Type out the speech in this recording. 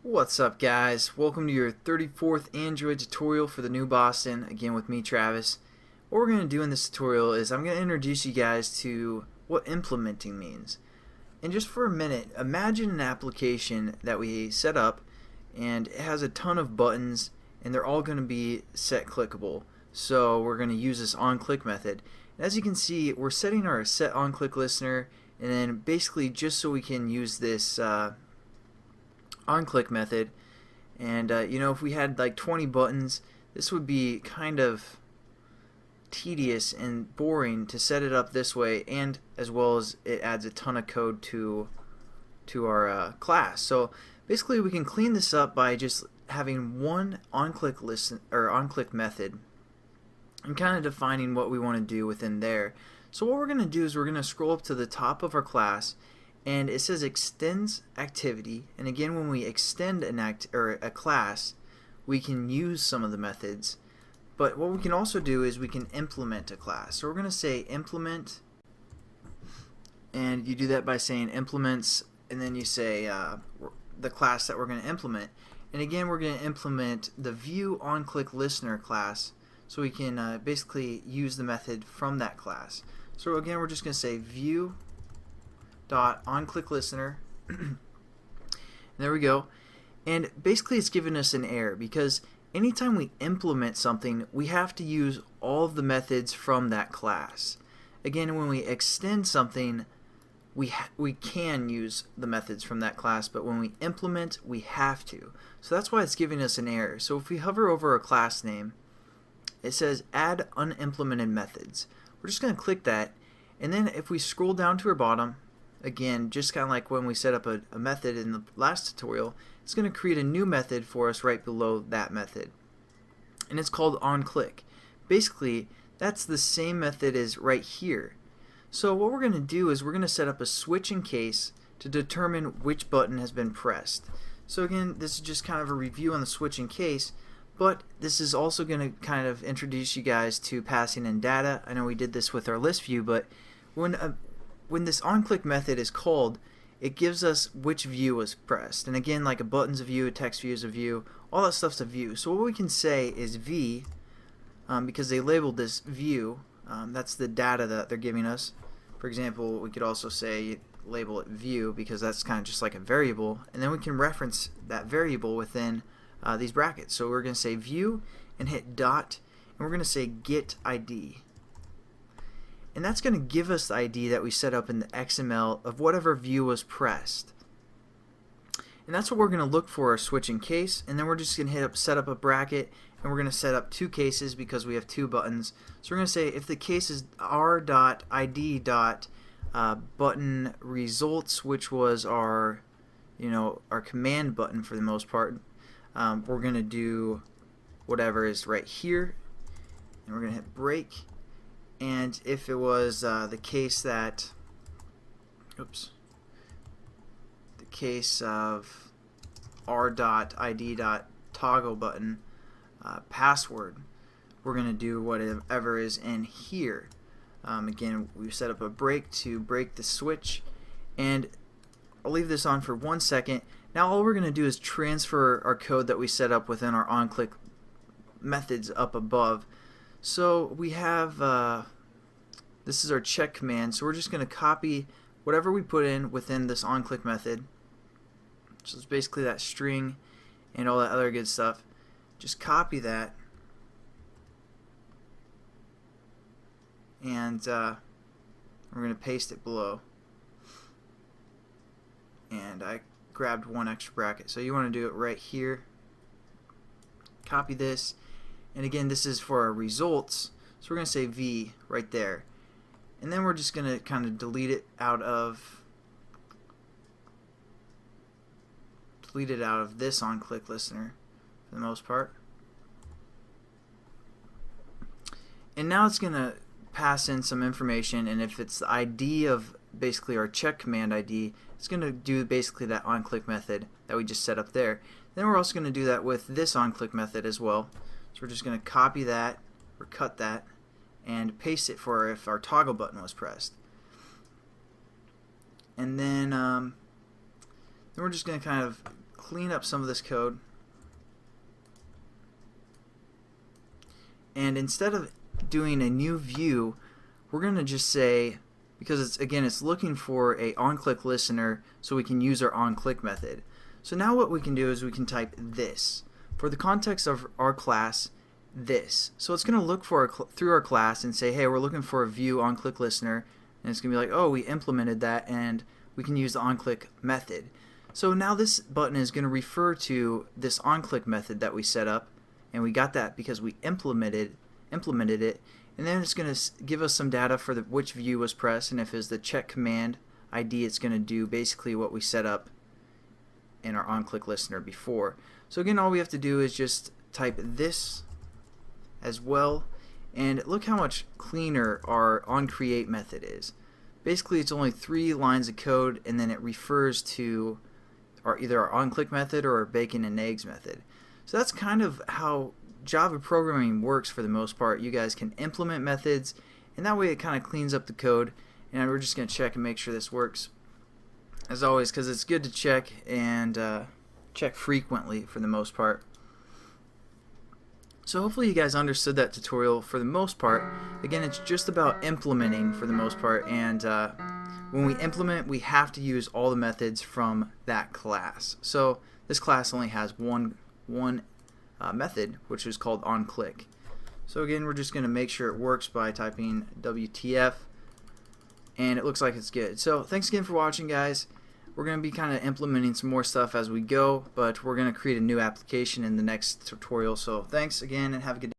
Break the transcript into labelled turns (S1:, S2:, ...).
S1: What's up, guys? Welcome to your 34th Android tutorial for the new Boston, again with me, Travis. What we're going to do in this tutorial is I'm going to introduce you guys to what implementing means. And just for a minute, imagine an application that we set up and it has a ton of buttons and they're all going to be set clickable. So we're going to use this onClick method. And as you can see, we're setting our set onClick listener, and then basically just so we can use this onClick method. And if we had like 20 buttons, this would be kind of tedious and boring to set it up this way, and as well as it adds a ton of code to our class. So basically we can clean this up by just having one onClick listen or onClick method and kind of defining what we want to do within there. So what we're going to do is we're going to scroll up to the top of our class, and it says extends activity. And again, when we extend a class, we can use some of the methods. But what we can also do is we can implement a class. So we're going to say implement, and you do that by saying implements, and then you say the class that we're going to implement. And again, we're going to implement the view onClick listener class, so we can basically use the method from that class. So again, we're just going to say view dot onClick listener. There we go. And basically it's giving us an error because anytime we implement something, we have to use all of the methods from that class. Again, when we extend something, we can use the methods from that class, but when we implement, we have to. So that's why it's giving us an error. So if we hover over a class name, it says add unimplemented methods. We're just going to click that, and then if we scroll down to our bottom, again, just kind of like when we set up a method in the last tutorial, it's going to create a new method for us right below that method, and it's called onClick. Basically, that's the same method as right here. So what we're going to do is we're going to set up a switch in case to determine which button has been pressed. So again, this is just kind of a review on the switch in case, but this is also going to kind of introduce you guys to passing in data. I know we did this with our list view, but when this onClick method is called, it gives us which view was pressed. And again, like a button's a view, a text view is a view, all that stuff's a view. So what we can say is v, because they labeled this view, that's the data that they're giving us. For example, we could also say label it view because that's kind of just like a variable, and then we can reference that variable within these brackets. So we're going to say view and hit dot, and we're going to say get ID. And that's going to give us the ID that we set up in the XML of whatever view was pressed. And that's what we're going to look for our switch in case, and then we're just going to set up a bracket, and we're going to set up two cases because we have two buttons. So we're going to say if the case is r.id. Button results, which was our our command button for the most part, we're going to do whatever is right here, and we're going to hit break. And if it was the case that, the case of r.id.toggle button password, we're going to do whatever is in here. Again, we set up a break to break the switch, and I'll leave this on for 1 second. Now all we're going to do is transfer our code that we set up within our onClick methods up above. So we have this is our check command, so we're just going to copy whatever we put in within this onClick method. So it's basically that string and all that other good stuff. Just copy that, and we're going to paste it below. And I grabbed one extra bracket, so you want to do it right here. Copy this, and again, this is for our results, so we're going to say v right there, and then we're just going to kind of delete it out of this onClick listener for the most part. And now it's going to pass in some information, and if it's the ID of basically our check command ID, it's going to do basically that onClick method that we just set up there. Then we're also going to do that with this onClick method as well. So we're just going to copy that or cut that and paste it for if our toggle button was pressed. And then we're just going to kind of clean up some of this code. And instead of doing a new view, we're going to just say, because it's looking for a on-click listener, so we can use our on-click method. So now what we can do is we can type this. For the context of our class, this. So it's going to look for through our class and say, hey, we're looking for a view on-click listener, and it's going to be like, oh, we implemented that, and we can use the on-click method. So now this button is going to refer to this on-click method that we set up, and we got that because we implemented it, and then it's going to give us some data for which view was pressed, and if it's the check command ID, it's going to do basically what we set up in our on-click listener before. So again, all we have to do is just type this as well, and look how much cleaner our onCreate method is. Basically, it's only 3 lines of code, and then it refers to either our on-click method or our bacon and eggs method. So that's kind of how Java programming works for the most part. You guys can implement methods, and that way it kind of cleans up the code. And we're just going to check and make sure this works, as always, because it's good to check and check frequently for the most part. So hopefully you guys understood that tutorial for the most part. Again, it's just about implementing for the most part, and when we implement, we have to use all the methods from that class. So this class only has one method, which is called onClick. So again, we're just going to make sure it works by typing WTF, and it looks like it's good. So thanks again for watching, guys. We're going to be kind of implementing some more stuff as we go, but we're going to create a new application in the next tutorial. So thanks again, and have a good day.